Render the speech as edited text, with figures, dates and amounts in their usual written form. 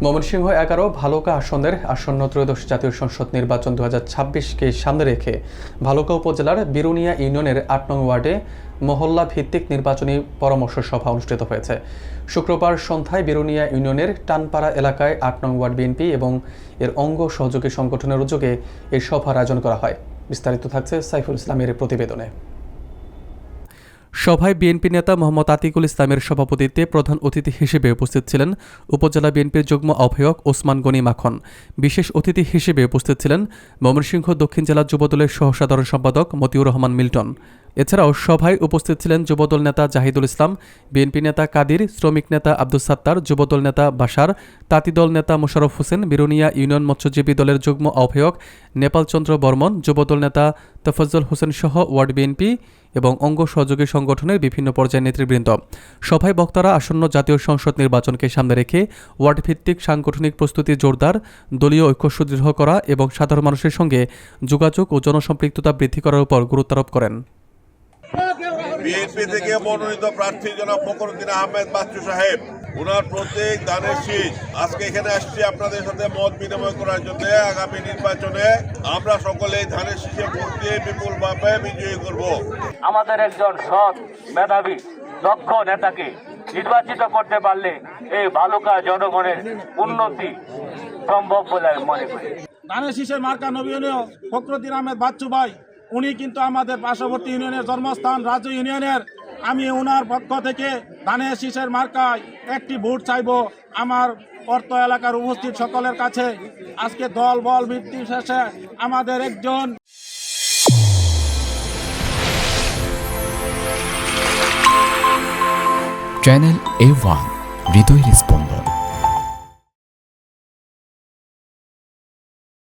ময়মনসিংহ 11 ভালুকা আসনের আসন্ন ত্রয়োদশ জাতীয় সংসদ নির্বাচন 2026কে সামনে রেখে ভালুকা উপজেলার বিরুনিয়া ইউনিয়নের 8 নং ওয়ার্ডে মহল্লা ভিত্তিক নির্বাচনী পরামর্শ সভা অনুষ্ঠিত হয়েছে। শুক্রবার সন্ধ্যায় বিরুনিয়া ইউনিয়নের টানপাড়া এলাকায় 8 নং ওয়ার্ড বিএনপি এবং এর অঙ্গ সহযোগী সংগঠনের উদ্যোগে এই সভার আয়োজন করা হয়। বিস্তারিত থাকছে সাইফুল ইসলামের প্রতিবেদনে। সভায় বিএনপি নেতা মোহাম্মদ আতিকুল ইসলামের সভাপতিত্বে প্রধান অতিথি হিসেবে উপস্থিত ছিলেন উপজেলা বিএনপির যুগ্ম আহ্বায়ক ওসমান গনি মাখন। বিশেষ অতিথি হিসেবে উপস্থিত ছিলেন ময়মনসিংহ দক্ষিণ জেলা যুবদলের সহসাধারণ সম্পাদক মতিউর রহমান মিল্টন। এছাড়াও সভায় উপস্থিত ছিলেন যুবদল নেতা জাহিদুল ইসলাম, বিএনপি নেতা কাদির, শ্রমিক নেতা আব্দুস সাত্তার, যুবদল নেতা বাশার, তাঁতিদল নেতা মোশাররফ হোসেন, বিরুনিয়া ইউনিয়ন মৎস্যজীবী দলের যুগ্ম আহ্বায়ক নেপাল চন্দ্র বর্মন, যুবদল নেতা তফাজ্জল হোসেন সহ ওয়ার্ড বিএনপি এবং অঙ্গ সহযোগী সংগঠনের বিভিন্ন পর্যায়ের নেতৃবৃন্দ। সভায় বক্তারা আসন্ন জাতীয় সংসদ নির্বাচনকে সামনে রেখে ওয়ার্ড ভিত্তিক সাংগঠনিক প্রস্তুতি জোরদার, দলীয় ঐক্য সুদৃঢ় করা এবং সাধারণ মানুষের সঙ্গে যোগাযোগ ও জনসম্পৃক্ততা বৃদ্ধি করার উপর গুরুত্বারোপ করেন। বিএনপি থেকে মনোনীত প্রার্থী জনাব ফখরুদ্দিন আহমেদ বাচ্চু সাহেব, ওনার প্রত্যেক দানের শীষ আজকে এখানে আসছি আপনাদের সাথে মত বিনিময় করার জন্য। আগামী নির্বাচনে আমরা সকলে ধানের শীষে ভোট দিয়ে বিপুলভাবে বিজয়ী করব। আমাদের একজন সৎ, মেধাবী, দক্ষ নেতাকে নির্বাচিত করতে পারলে এই ভালুকা জনগণের উন্নতি সম্ভব বলে মনে করি। ধানের শীষের মার্কা নবীনীয় ফখরুদ্দিন আহমেদ বাচ্চু ভাই, উনি কিন্তু আমাদের পার্শ্ববর্তী ইউনিয়নের জন্মস্থান রাজু ইউনিয়নের। আমি ওনার পক্ষ থেকে ধানের শীষের মার্কায় একটি ভোট চাইব আমার অর্থ এলাকার উপস্থিত সকলের কাছে। আজকে দল বল ভিত্তি শেষে আমাদের একজন চ্যানেল A1 হৃদয়ের স্পন্দন।